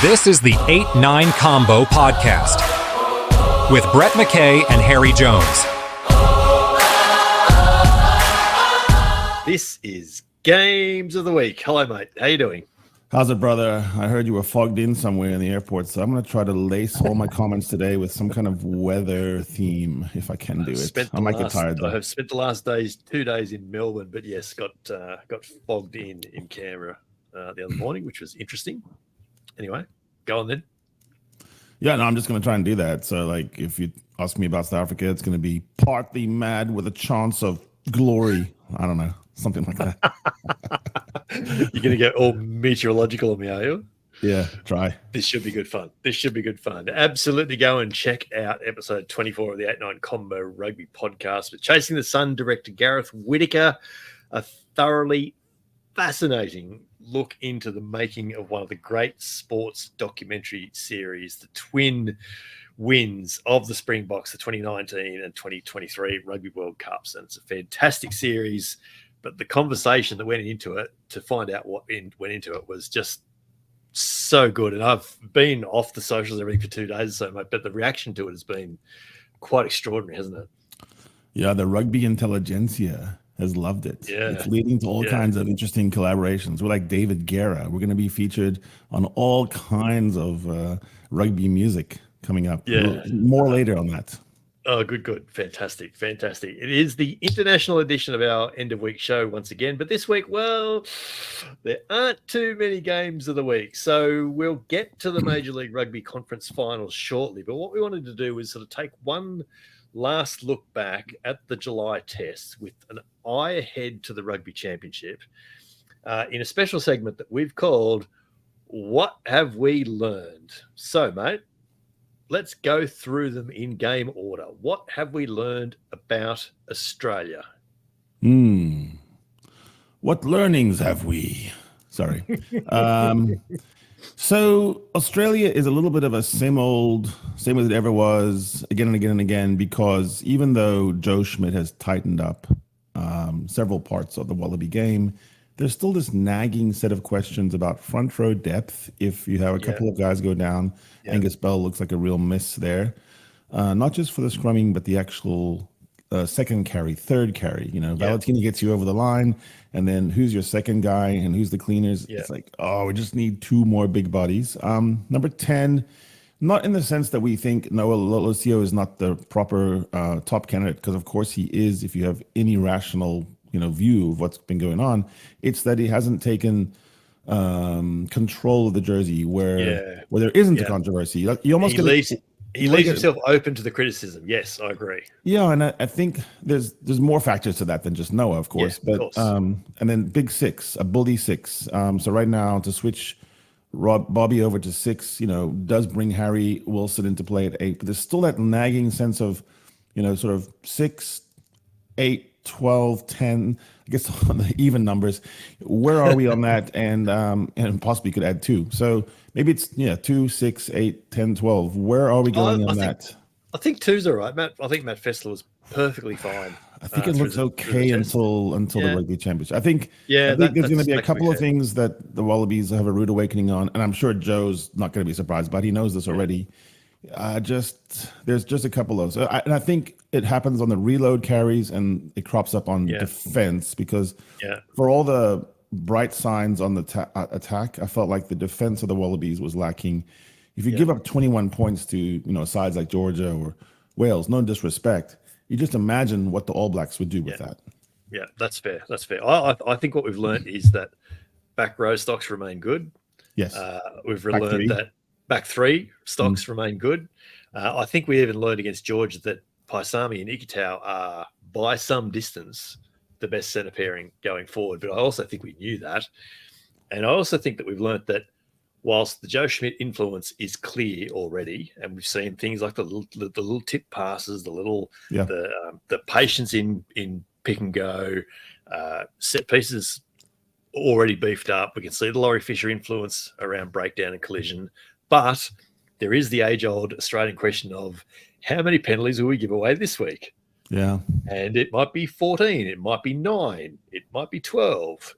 This is the 8-9 Combo Podcast with Brett McKay and Harry Jones. This is Games of the Week. Hello, mate. How you doing? How's it, brother? I heard you were fogged in somewhere in the airport, so I'm going to try to lace all my comments today with some kind of weather theme, if I can do it. I might get tired, though. I have spent the last 2 days in Melbourne, but yes, got fogged in Canberra the other morning, which was interesting. Anyway, go on then. Yeah, no, I'm just going to try and do that. So, like, if you ask me about South Africa, it's going to be partly mad with a chance of glory. I don't know, something like that. You're going to get all meteorological on me, are you? Yeah, try. This should be good fun. Absolutely go and check out episode 24 of the 8-9 Combo Rugby Podcast with Chasing the Sun director Gareth Whitaker. A thoroughly fascinating look into the making of one of the great sports documentary series, the twin wins of the Springboks, the 2019 and 2023 Rugby World Cups. And it's a fantastic series, but the conversation that went into it to find out what went into it was just so good. And I've been off the socials and everything for 2 days or so, mate, but the reaction to it has been quite extraordinary, hasn't it? Yeah, the rugby intelligentsia has loved it. Yeah. It's leading to all kinds of interesting collaborations. We're like David Guerra. We're going to be featured on all kinds of rugby music coming up. Yeah. More later on that. Oh, good. Fantastic. It is the international edition of our end of week show once again. But this week, well, there aren't too many games of the week. So we'll get to the Major League Rugby conference finals shortly. But what we wanted to do was sort of take one last look back at the July test with an eye ahead to the Rugby Championship in a special segment that we've called What Have We Learned? So, mate, let's go through them in game order. What have we learned about Australia? What learnings have we? Sorry. So Australia is a little bit of a same as it ever was, again and again and again, because even though Joe Schmidt has tightened up several parts of the Wallaby game, there's still this nagging set of questions about front row depth. If you have a couple of guys go down, Angus Bell looks like a real miss there. Not just for the scrumming, but the actual second carry, third carry. You know, Valetini gets you over the line, and then who's your second guy and who's the cleaners? Yeah. It's like, we just need two more big bodies. Number 10, not in the sense that we think Noah Lolosio is not the proper top candidate, because of course he is, if you have any rational view of what's been going on. It's that he hasn't taken control of the jersey where there isn't a controversy. You almost he leaves himself open to the criticism. Yes, I agree. Yeah, and I think there's more factors to that than just Noah, of course. Yeah, but of course. And then big six, a bully six. So right now to switch Bobby over to 6, does bring Harry Wilson into play at 8. But there's still that nagging sense of, sort of 6, 8, 12, 10. I guess on the even numbers, where are we on that? And possibly could add 2. So maybe it's 2, 6, 8, 10, 12. Where are we going on that? I think 2's all right, Matt. I think Matt Fessler was perfectly fine. I think it looks okay until the Rugby Championship. I think there's going to be a couple of things that the Wallabies have a rude awakening on, and I'm sure Joe's not going to be surprised, but he knows this already. There's just a couple of those. And I think it happens on the reload carries and it crops up on defense because for all the bright signs on the attack, I felt like the defense of the Wallabies was lacking. If you give up 21 points to sides like Georgia or Wales, no disrespect, you just imagine what the All Blacks would do with that. Yeah, that's fair. I think what we've learned is that back row stocks remain good. Yes. We've learned that back 3 stocks remain good. I think we even learned against Georgia that Paisami and Ikitau are, by some distance, the best centre pairing going forward. But I also think we knew that. And I also think that we've learned that whilst the Joe Schmidt influence is clear already, and we've seen things like the little tip passes, the patience in pick and go, set pieces already beefed up. We can see the Laurie Fisher influence around breakdown and collision. But there is the age-old Australian question of how many penalties will we give away this week? Yeah. And it might be 14, it might be 9, it might be 12.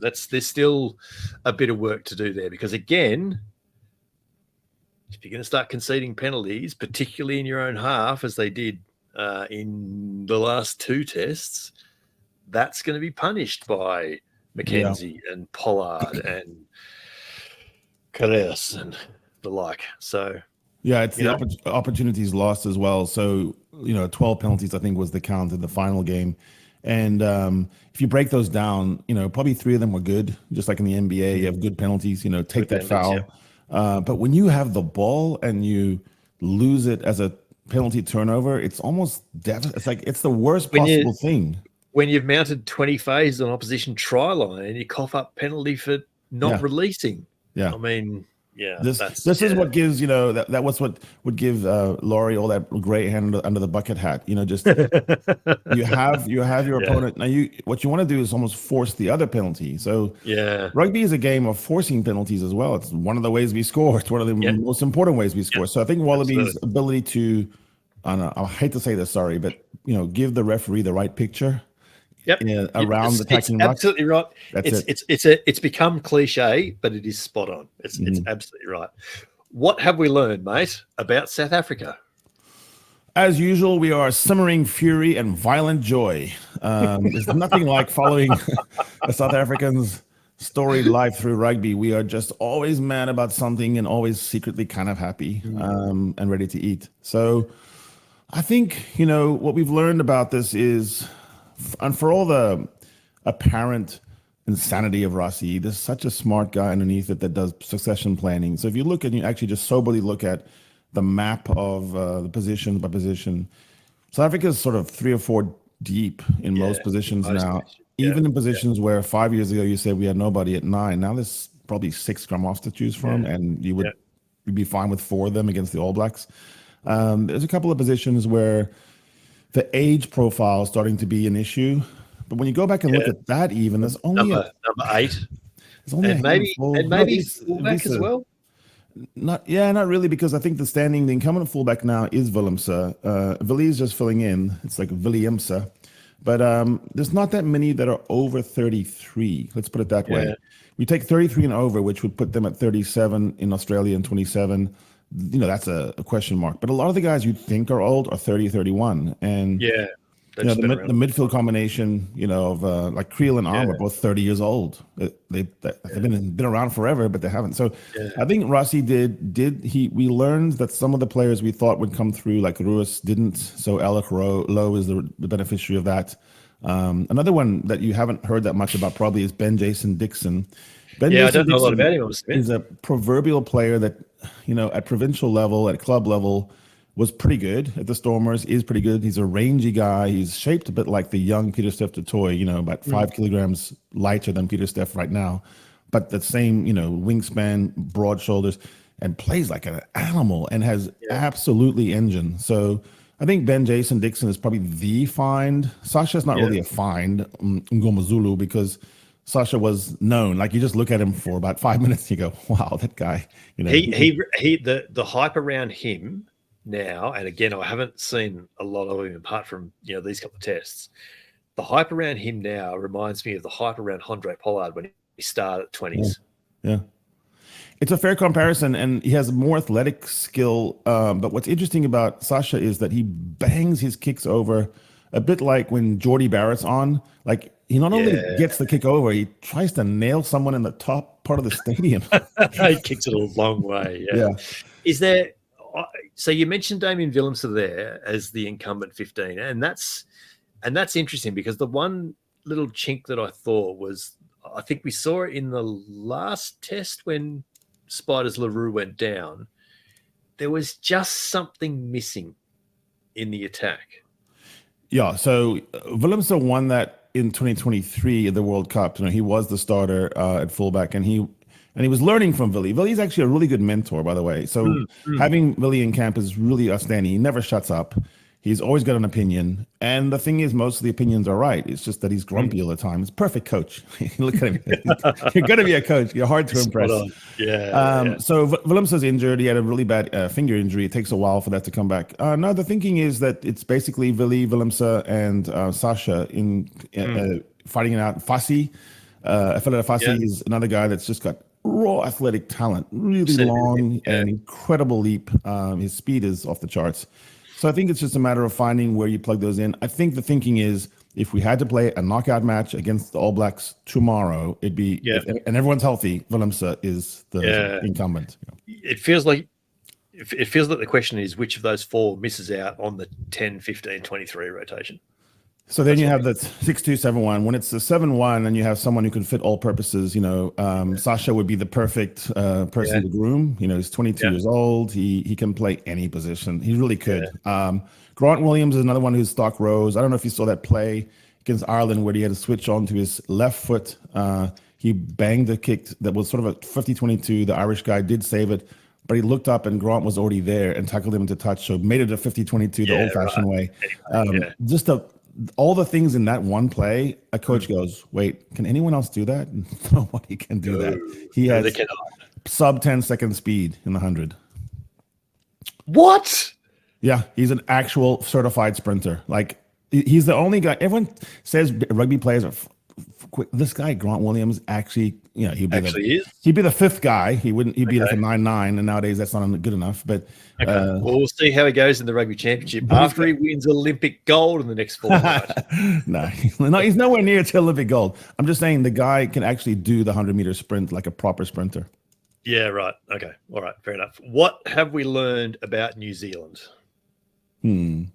There's still a bit of work to do there because, again, if you're going to start conceding penalties, particularly in your own half, as they did in the last 2 tests, that's going to be punished by McKenzie and Pollard and Carreras and the like. So, yeah, it's the opportunities lost as well. So, 12 penalties, I think, was the count in the final game. And if you break those down, probably 3 of them were good, just like in the NBA. You have good penalties, take that foul. Yeah. But when you have the ball and you lose it as a penalty turnover, it's almost it's like it's the worst possible thing. When you've mounted 20 phases on opposition try line and you cough up penalty for not releasing. Yeah. I mean, this is what gives, that was what would give Laurie all that great hand under the bucket hat. Just you have your opponent. Now what you want to do is almost force the other penalty. So rugby is a game of forcing penalties as well. It's one of the ways we score. It's one of the most important ways we score. So I think Wallabies' ability to, I hate to say this, sorry, but give the referee the right picture. Around the attacking ruck. Absolutely right. It's become cliche, but it is spot on. It's absolutely right. What have we learned, mate, about South Africa? As usual, we are simmering fury and violent joy. There's nothing like following the South Africans' storied life through rugby. We are just always mad about something and always secretly kind of happy and ready to eat. So I think, what we've learned about this is, and for all the apparent insanity of Rossi, there's such a smart guy underneath it that does succession planning. So if you look and you actually just soberly look at the map of the position by position, South Africa is sort of 3 or 4 deep in most positions now. Even in positions where 5 years ago you said we had nobody at 9. Now there's probably 6 scrum offs to choose from, and you'd be fine with 4 of them against the All Blacks. There's a couple of positions where the age profile is starting to be an issue, but when you go back and look at that, even there's only number 8. There's only maybe fullback as well. Not really, because I think the incumbent fullback now is Willemse. Willie is just filling in. It's like Williamse, but there's not that many that are over 33. Let's put it that way. We take 33 and over, which would put them at 37 in Australia and 27. That's a question mark. But a lot of the guys you think are old are 30, 31. And the midfield combination, of like Creel and Arm are both 30 years old. They've been around forever, but they haven't. So I think Rossi we learned that some of the players we thought would come through, like Ruiz, didn't. So Alec Lowe is the beneficiary of that. Another one that you haven't heard that much about probably is Ben Jason Dixon. I don't know a lot about him. He's a proverbial player that, at provincial level, at club level, was pretty good. At the Stormers, is pretty good. He's a rangy guy. He's shaped a bit like the young Pieter-Steph du Toit, about 5 kilograms lighter than Pieter-Steph right now. But the same, wingspan, broad shoulders, and plays like an animal and has absolutely engine. So I think Ben Jason Dixon is probably the find. Sasha's not really a find, Ngomazulu, because Sasha was known. Like, you just look at him for about 5 minutes, and you go, "Wow, that guy." The hype around him now, and again, I haven't seen a lot of him apart from these couple of tests. The hype around him now reminds me of the hype around Andre Pollard when he started at 20s. Yeah, it's a fair comparison, and he has more athletic skill. But what's interesting about Sasha is that he bangs his kicks over a bit like when Geordie Barrett's on. Like, he not only gets the kick over, he tries to nail someone in the top part of the stadium. He kicks it a long way. Yeah. Is there? So you mentioned Damien Willemse there as the incumbent 15, and that's interesting, because the one little chink that I thought was, I think we saw it in the last test when Spiders LaRue went down. There was just something missing in the attack. Yeah. So Willemse won that in 2023 at the World Cup. He was the starter at fullback, and he was learning from Willie. Willie's actually a really good mentor, by the way. So having Willie in camp is really outstanding. He never shuts up. He's always got an opinion. And the thing is, most of the opinions are right. It's just that he's grumpy all the time. He's a perfect coach. Look at him. You're going to be a coach. You're hard to impress. So Willemse's injured. He had a really bad finger injury. It takes a while for that to come back. No, the thinking is that it's basically Willemse and Sasha in fighting it out. Fassi. Fassi is another guy that's just got raw athletic talent, really long and incredible leap. His speed is off the charts. So I think it's just a matter of finding where you plug those in. I think the thinking is if we had to play a knockout match against the All Blacks tomorrow, it'd be, and everyone's healthy, Willemse is the incumbent. It feels like the question is which of those four misses out on the 10, 15, 23 rotation. So then you have the 6-2-7-1. When it's the 7-1 and you have someone who can fit all purposes, Sasha would be the perfect person to groom. He's 22 years old. He can play any position. He really could. Grant Williams is another one whose stock rose. I don't know if you saw that play against Ireland where he had to switch on to his left foot. He banged a kick that was sort of a 50-22. The Irish guy did save it, but he looked up and Grant was already there and tackled him into touch. So made it a 50-22 the old-fashioned way. All the things in that one play, a coach goes, wait, can anyone else do that? Nobody can do that. He has sub 10-second speed in the 100. What? Yeah, he's an actual certified sprinter. Like, he's the only guy. Everyone says rugby players are quick. This guy, Grant Williams, actually, he'd be the fifth guy. He'd be like a 9-9, and nowadays that's not good enough. But well, we'll see how he goes in the Rugby Championship after he wins Olympic gold in the next 4 months. No, he's nowhere near to Olympic gold. I'm just saying the guy can actually do the 100-meter sprint like a proper sprinter. Yeah, right. Okay. All right. Fair enough. What have we learned about New Zealand? Man,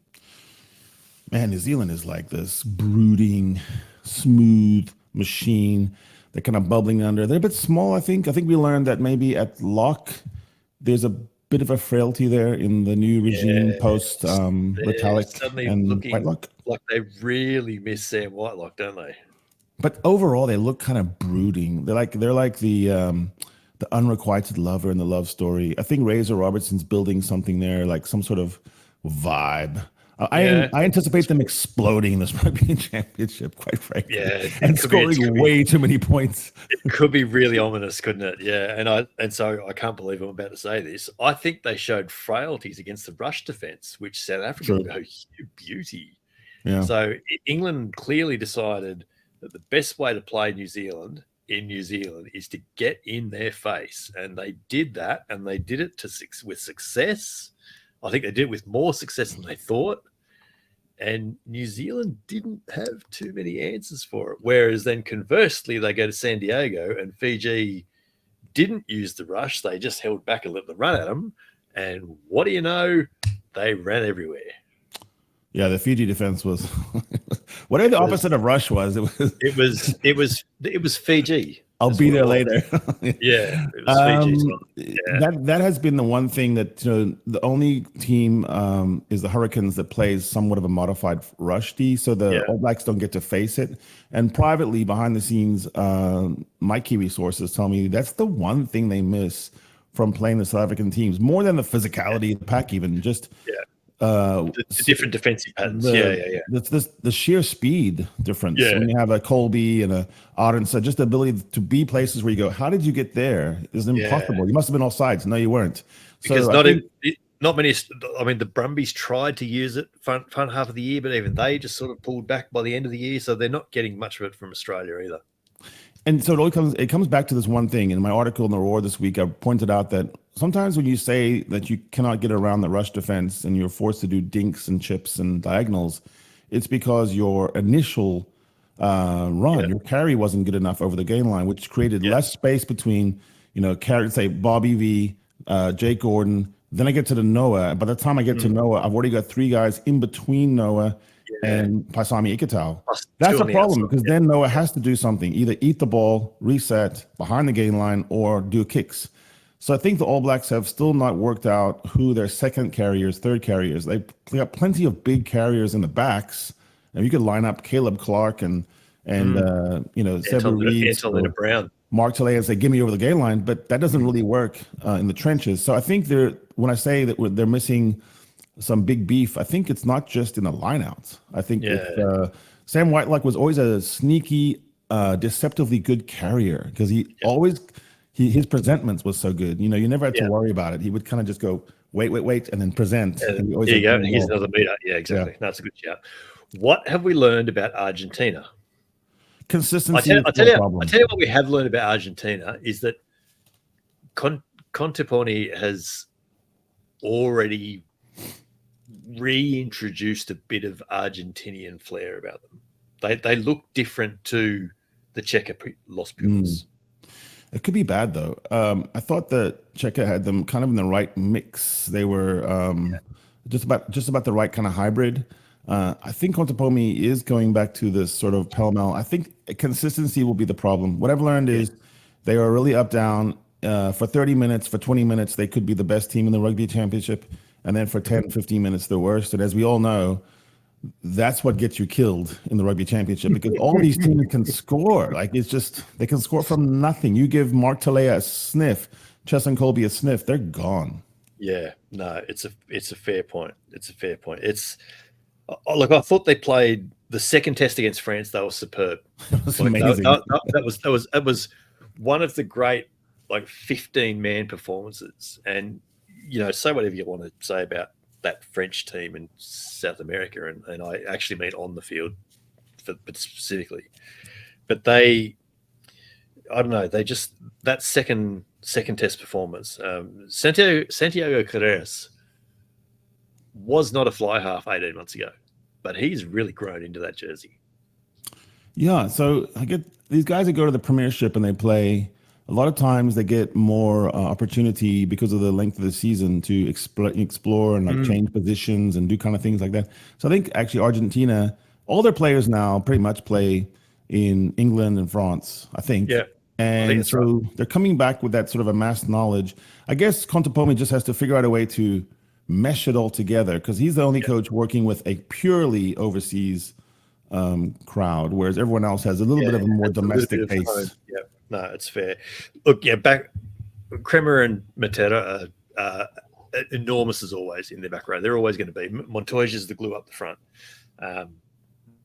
New Zealand is like this brooding, smooth machine. They're kind of bubbling under. They're a bit small, I think. I think we learned that maybe at lock, there's a bit of a frailty there in the new regime post Retallick and Whitelock. Like they really miss Sam Whitelock, don't they? But overall, they look kind of brooding. They're like the unrequited lover in the love story. I think Razor Robertson's building something there, like some sort of vibe. I anticipate them exploding in this Rugby Championship, quite frankly, and scoring way too many points. It could be really ominous, couldn't it? Yeah, and so I can't believe I'm about to say this. I think they showed frailties against the rush defence, which South Africa go beauty. Yeah. So England clearly decided that the best way to play New Zealand is to get in their face, and they did that, and they did it with success. I think they did it with more success than they thought. And New Zealand didn't have too many answers for it. Whereas then conversely, they go to San Diego and Fiji didn't use the rush. They just held back and let them run at them. And what do you know? They ran everywhere. Yeah, the Fiji defense was whatever the opposite of rush was. It was Fiji. I'll be there later. Yeah, it was Fiji. That has been the one thing that the only team is the Hurricanes that plays somewhat of a modified rush D, so the All Blacks don't get to face it. And privately, behind the scenes, my Kiwi sources tell me that's the one thing they miss from playing the South African teams, more than the physicality of the pack, even just. The different defensive patterns. The sheer speed difference. Yeah. When you have a Colby and a Arendse, just the ability to be places where you go, how did you get there? Is impossible. You must have been offsides. No, you weren't. Because not many. I mean, the Brumbies tried to use it front half of the year, but even they just sort of pulled back by the end of the year. So they're not getting much of it from Australia either. And so it comes back to this one thing. In my article in The Roar this week, I pointed out that sometimes when you say that you cannot get around the rush defense and you're forced to do dinks and chips and diagonals, it's because your initial your carry wasn't good enough over the gain line, which created less space between, carry, say, Bobby V, Jake Gordon. Then I get to the Noah. By the time I get to Noah, I've already got three guys in between Noah and Paisami Ikitau. That's a problem because then Noah has to do something, either eat the ball, reset behind the gain line, or do kicks. So I think the All Blacks have still not worked out who their second carriers, third carriers. They got plenty of big carriers in the backs, and you could line up Caleb Clark and Sebu Reeves, Brown, Mark Tilley, and say, "Give me over the gain line," but that doesn't really work in the trenches. So I think when I say that they're missing some big beef, I think it's not just in the lineouts. I think Sam Whitelock was always a sneaky, deceptively good carrier because his presentments was so good. You never had to worry about it. He would kind of just go, wait, and then present. And there you go. Here's another meter. Yeah, exactly. Yeah. That's a good shout. What have we learned about Argentina? Consistency. I tell you what we have learned about Argentina is that Conteponi has already reintroduced a bit of Argentinian flair about them. They look different to the Checa Los Pumas. It could be bad though. I thought that Checa had them kind of in the right mix. They were just about the right kind of hybrid. I think Contepomi is going back to this sort of pell-mell. I think consistency will be the problem. What I've learned is they are really up down. For 30 minutes, for 20 minutes, they could be the best team in the Rugby Championship. And then for 10, 15 minutes, the worst. And as we all know, that's what gets you killed in the Rugby Championship, because all these teams can score. Like, it's just, they can score from nothing. You give Mark Talea a sniff, Chesson Colby a sniff, they're gone. Yeah, no, it's a fair point. It's a fair point. Look, I thought they played the second test against France. They were superb. It was amazing. That was one of the great 15-man performances. And say whatever you want to say about that French team in South America, and I actually mean on the field, but specifically. But I don't know, they just, that second test performance. Santiago Carreras was not a fly half 18 months ago, but he's really grown into that jersey. Yeah, so I get these guys that go to the Premiership and they play. A lot of times they get more opportunity because of the length of the season to explore and change positions and do kind of things like that. So I think actually Argentina, all their players now pretty much play in England and France, I think. Yeah. And so they're coming back with that sort of amassed knowledge. I guess Contepomi just has to figure out a way to mesh it all together, because he's the only coach working with a purely overseas crowd, whereas everyone else has a little bit of a more domestic pace. Yeah. No, it's fair. Look, back Kremer and Matera are enormous as always in their back row. They're always going to be. Montoya is the glue up the front.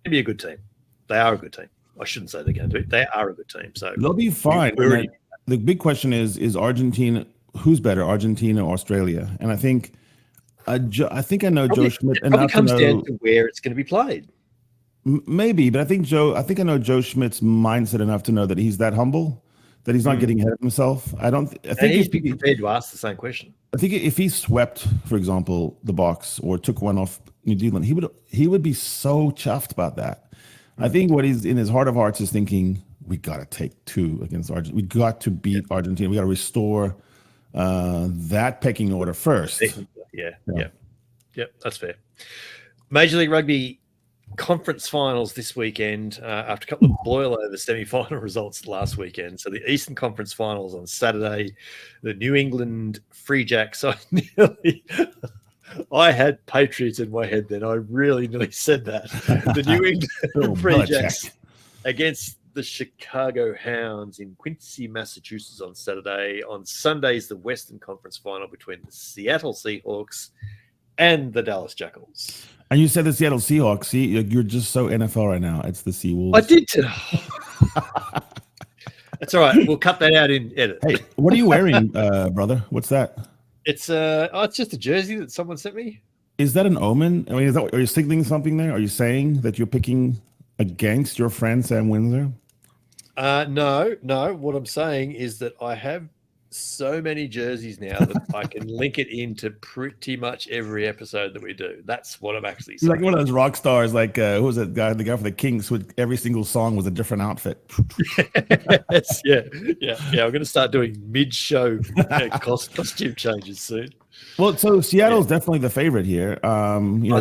Maybe a good team. They are a good team. I shouldn't say they're going to be. They are a good team. So they'll be fine. The big question is Argentina, who's better, Argentina or Australia? And I think I know Joe Schmidt enough to know. It comes down to where it's going to be played. Maybe, but I think I know Joe Schmidt's mindset enough to know that he's that humble, that he's not getting ahead of himself. I think he's prepared to ask the same question. I think if he swept, for example, the Box or took one off New Zealand, he would be so chuffed about that. I think what he's in his heart of hearts is thinking, we got to take 2 against Argentina. We got to beat Argentina. We got to restore that pecking order first. Yeah, that's fair. Major League Rugby conference finals this weekend after a couple of boil-over semi-final results last weekend. So the Eastern Conference finals on Saturday, the New England Free Jacks. I had Patriots in my head then. I really nearly said that. The New England Free Jacks against the Chicago Hounds in Quincy, Massachusetts on Saturday. On Sunday is the Western Conference final between the Seattle Seahawks and the Dallas Jackals. And you said the Seattle Seahawks. See, you're just so NFL right now. It's the Seawolves. I did too. That's all right. We'll cut that out in edit. Hey, what are you wearing, brother? What's that? It's just a jersey that someone sent me. Is that an omen? I mean, are you signaling something there? Are you saying that you're picking against your friend Sam Windsor? No. What I'm saying is that I have so many jerseys now that I can link it into pretty much every episode that we do. That's what I'm actually saying. Like one of those rock stars, like who was that guy? The guy for the Kings, who every single song was a different outfit. Yes, yeah. I'm going to start doing mid-show costume changes soon. Well, so Seattle's definitely the favorite here. I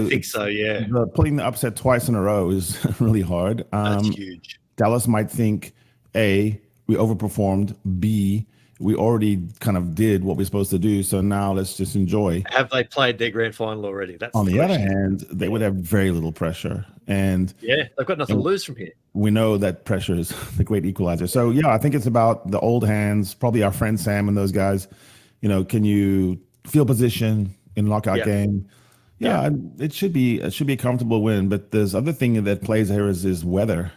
think so. Yeah, putting the upset twice in a row is really hard. That's huge. Dallas might think A, we overperformed. B, we already kind of did what we're supposed to do, so now let's just enjoy. Have they played their grand final already? That's on the other hand, they would have very little pressure, and they've got nothing to lose from here. We know that pressure is the great equalizer. So I think it's about the old hands, probably our friend Sam and those guys. Can you feel position in lockout game? Yeah, it should be a comfortable win. But there's other thing that plays here is weather.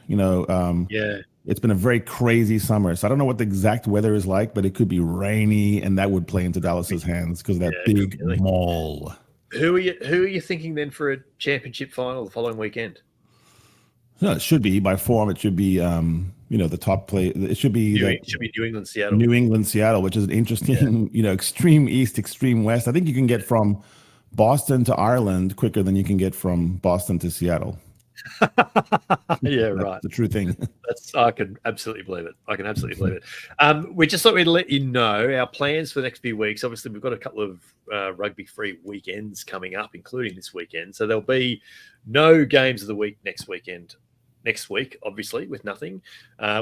It's been a very crazy summer, so I don't know what the exact weather is like, but it could be rainy, and that would play into Dallas's hands because of that big maul. Who are you thinking then for a championship final the following weekend? No, it should be by form. It should be the top play. It should be New England, Seattle. New England, Seattle, which is an interesting, extreme east, extreme west. I think you can get from Boston to Ireland quicker than you can get from Boston to Seattle. Yeah, That's right. the true thing. I can absolutely believe it. We just thought we'd let you know our plans for the next few weeks. Obviously, we've got a couple of rugby-free weekends coming up, including this weekend. So there'll be no games of the week next week, obviously, with nothing.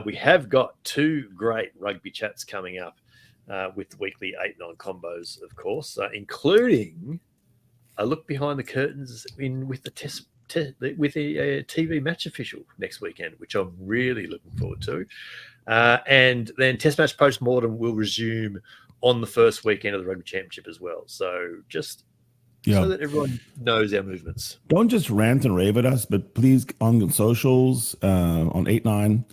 We have got 2 great rugby chats coming up with the weekly 8-9 combos, of course, including a look behind the curtains with the TV match official next weekend, which I'm really looking forward to. And then Test match post-mortem will resume on the first weekend of the Rugby Championship as well. So just so that everyone knows our movements. Don't just rant and rave at us, but please on socials, on 8-9,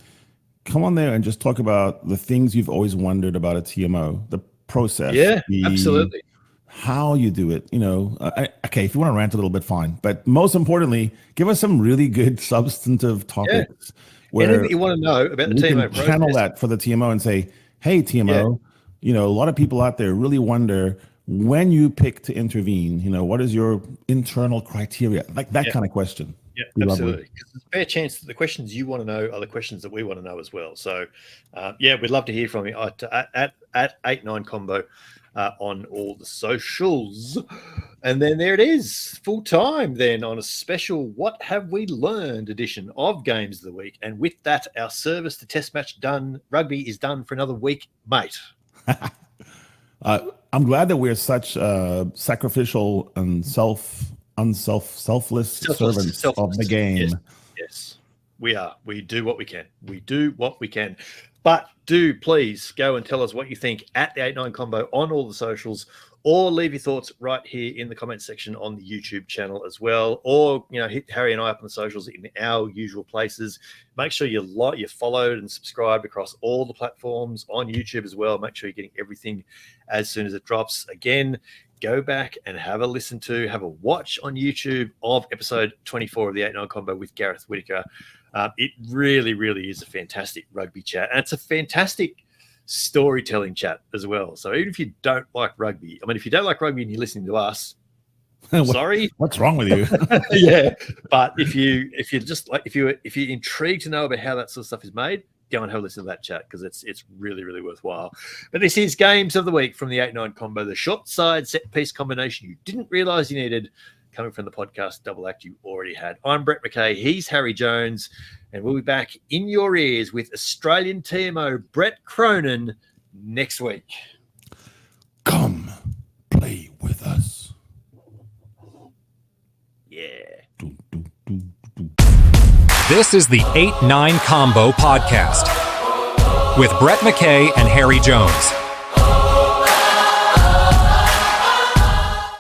come on there and just talk about the things you've always wondered about a TMO, the process. Yeah, absolutely. How you do it, okay, if you want to rant a little bit, fine. But most importantly, give us some really good substantive topics. Where anything you want to know about the TMO process. Channel that for the TMO and say, hey, TMO, a lot of people out there really wonder when you pick to intervene, what is your internal criteria? Like that kind of question. Yeah, absolutely. Because there's a fair chance that the questions you want to know are the questions that we want to know as well. So, we'd love to hear from you at 8-9 combo on all the socials. And then there it is, full time then on a special What Have We Learned edition of Games of the Week. And with that, our service to Test match rugby is done for another week, mate. I'm glad that we're such sacrificial and selfless servants of the game. Yes, we are. We do what we can. But do please go and tell us what you think at the 8-9 combo on all the socials, or leave your thoughts right here in the comment section on the YouTube channel as well. Or, hit Harry and I up on the socials in our usual places. Make sure you're followed and subscribed across all the platforms on YouTube as well. Make sure you're getting everything as soon as it drops. Again, go back and have a watch on YouTube of episode 24 of the 8-9 combo with Gareth Whitaker. It really, really is a fantastic rugby chat. And it's a fantastic storytelling chat as well. So even if you don't like rugby, if you don't like rugby and you're listening to us, sorry. What's wrong with you? Yeah. But if you're intrigued to know about how that sort of stuff is made, go and have a listen to that chat, because it's really, really worthwhile. But this is Games of the Week from the 8-9 combo, the short side set piece combination you didn't realize you needed, coming from the podcast double act you already had. I'm Brett McKay. He's Harry Jones. And we'll be back in your ears with Australian TMO Brett Cronin next week. Come play with us. Yeah. This is the 8-9 Combo Podcast with Brett McKay and Harry Jones.